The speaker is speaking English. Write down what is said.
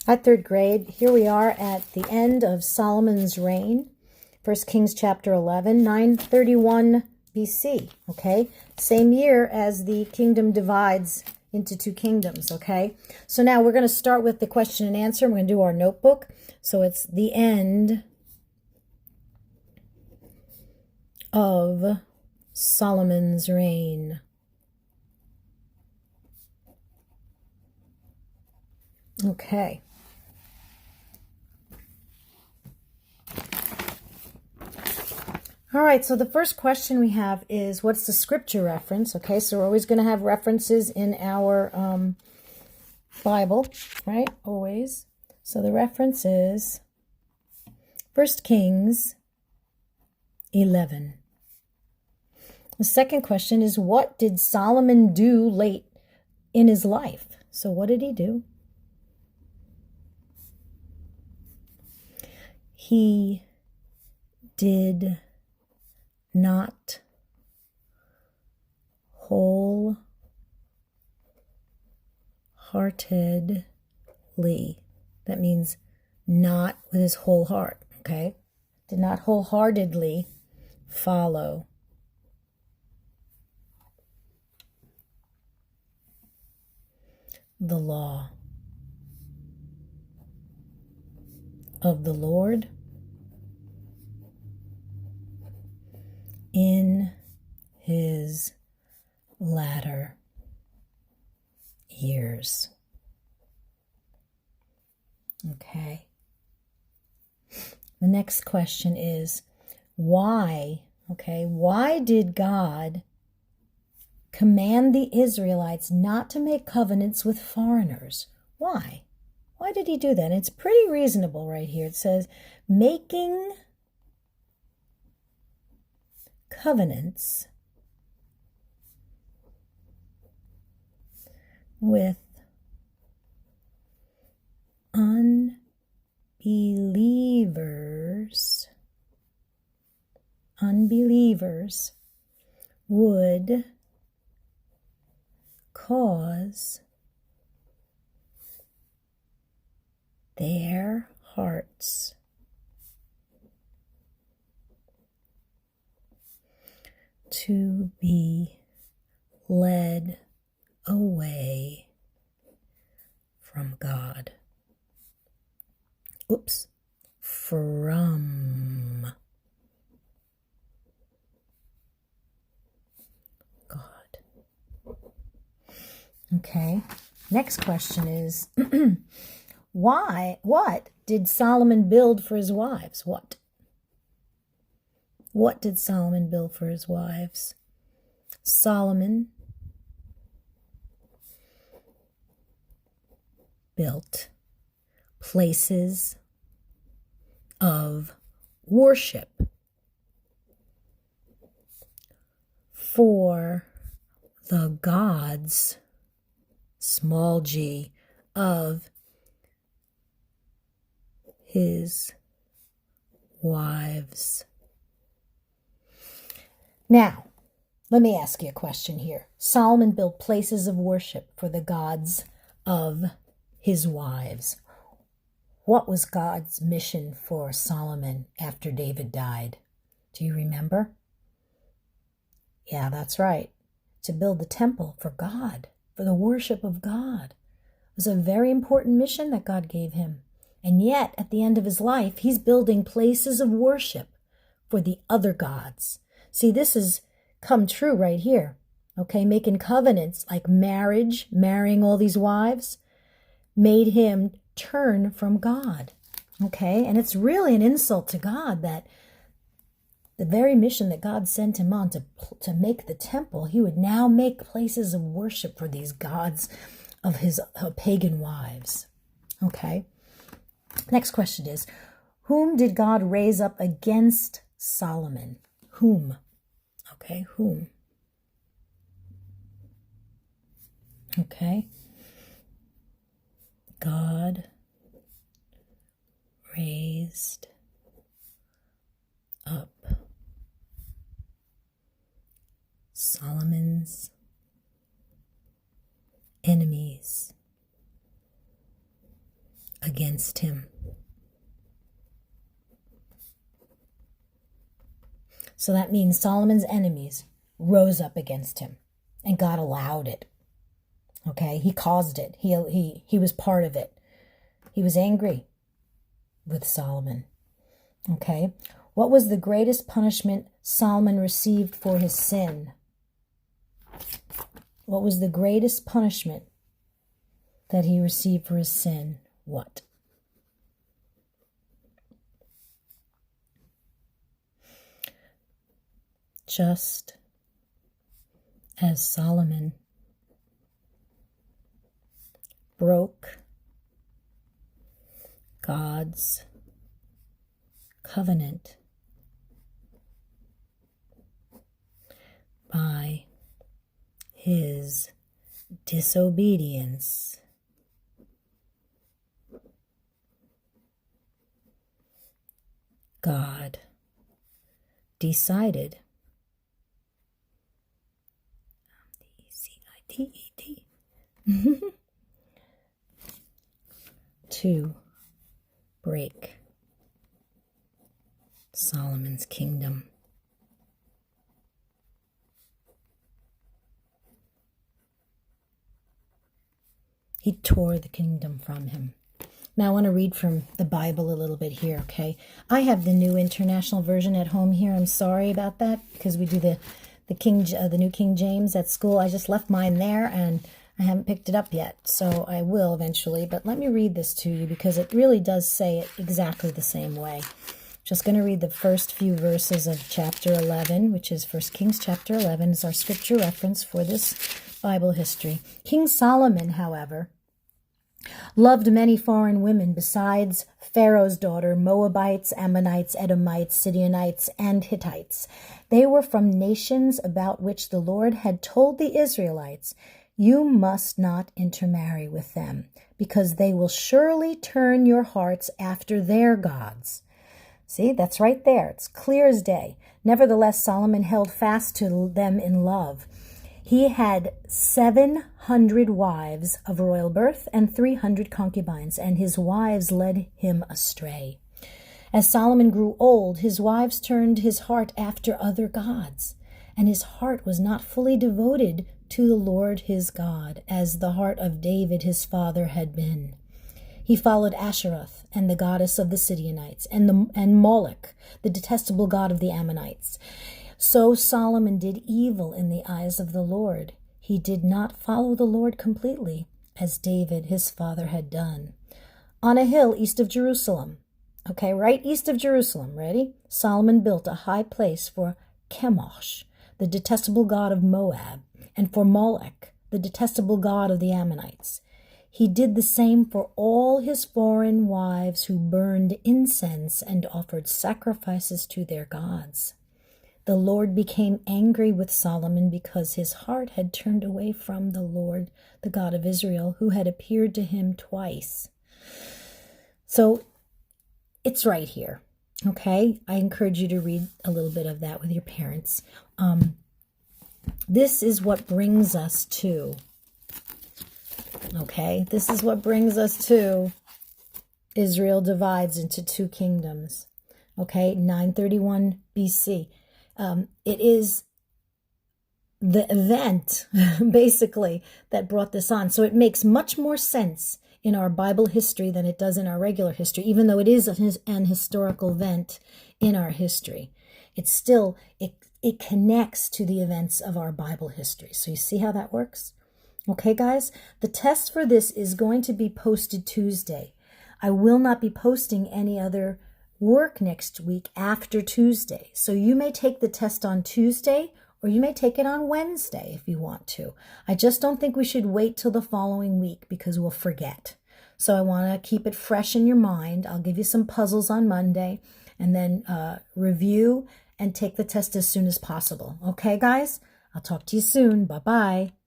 Hi, third grade. Here we are at the end of Solomon's reign. 1 Kings chapter 11, 931 BC, okay? Same year as the kingdom divides into two kingdoms, okay? So now we're going to start with the question and answer. We're going to do our notebook. So it's the end of Solomon's reign. Okay. All right, so the first question we have is, what's the scripture reference? Okay, so we're always going to have references in our Bible, right? Always. So the reference is 1 Kings 11. The second question is, what did Solomon do late in his life? So what did he do? He did not wholeheartedly. That means not with his whole heart, okay? Did not wholeheartedly follow the law of the Lord in his latter years. Okay. The next question is, why? Okay, why did God command the Israelites not to make covenants with foreigners? Why? Why did he do that? And it's pretty reasonable right here. It says, making covenants with unbelievers would cause their hearts to be led away from God. Oops. From God. Okay. Next question is, what did Solomon build for his wives? What did Solomon build for his wives? Solomon built places of worship for the gods, small g, of his wives. Now, let me ask you a question here. Solomon built places of worship for the gods of his wives. What was God's mission for Solomon after David died? Do you remember? Yeah, that's right. To build the temple for God, for the worship of God. It was a very important mission that God gave him. And yet, at the end of his life, he's building places of worship for the other gods. See, this has come true right here. Okay, making covenants like marriage, marrying all these wives, made him turn from God. Okay, and it's really an insult to God that the very mission that God sent him on to make the temple, he would now make places of worship for these gods of his pagan wives. Okay, next question is, whom did God raise up against Solomon? Whom? Okay, whom? Okay. God raised up Solomon's enemies against him. So that means Solomon's enemies rose up against him, and God allowed it. Okay, he caused it. He was part of it. He was angry with Solomon. Okay, what was the greatest punishment Solomon received for his sin? What was the greatest punishment that he received for his sin? What? Just as Solomon broke God's covenant by his disobedience, God decided to break Solomon's kingdom. He tore the kingdom from him. Now I want to read from the Bible a little bit here, okay? I have the New International Version at home here. I'm sorry about that because we do the New King James at school. I just left mine there and I haven't picked it up yet, so I will eventually. But let me read this to you because it really does say it exactly the same way. Just going to read the first few verses of chapter 11, which is 1 Kings chapter 11, is our scripture reference for this Bible history. King Solomon, however, loved many foreign women besides Pharaoh's daughter, Moabites, Ammonites, Edomites, Sidonites, and Hittites. They were from nations about which the Lord had told the Israelites, "You must not intermarry with them, because they will surely turn your hearts after their gods." See, that's right there. It's clear as day. Nevertheless, Solomon held fast to them in love. He had 700 wives of royal birth and 300 concubines, and his wives led him astray. As Solomon grew old, his wives turned his heart after other gods, and his heart was not fully devoted to the Lord his God, as the heart of David his father had been. He followed Asheroth and the goddess of the Sidonites, and Moloch, the detestable god of the Ammonites. So Solomon did evil in the eyes of the Lord. He did not follow the Lord completely, as David his father had done. On a hill east of Jerusalem, okay, right east of Jerusalem, ready? Solomon built a high place for Chemosh, the detestable god of Moab, and for Moloch, the detestable god of the Ammonites. He did the same for all his foreign wives who burned incense and offered sacrifices to their gods. The Lord became angry with Solomon because his heart had turned away from the Lord, the God of Israel, who had appeared to him twice. So it's right here, okay? I encourage you to read a little bit of that with your parents. This is what brings us to, okay? This is what brings us to Israel divides into two kingdoms, okay? 931 BC. It is the event, basically, that brought this on. So it makes much more sense in our Bible history than it does in our regular history, even though it is an historical event in our history. It's still, it connects to the events of our Bible history. So you see how that works? Okay, guys? The test for this is going to be posted Tuesday. I will not be posting any other work next week after Tuesday. So you may take the test on Tuesday or you may take it on Wednesday if you want to. I just don't think we should wait till the following week because we'll forget. So I want to keep it fresh in your mind. I'll give you some puzzles on Monday and then review and take the test as soon as possible. Okay, guys? I'll talk to you soon. Bye-bye.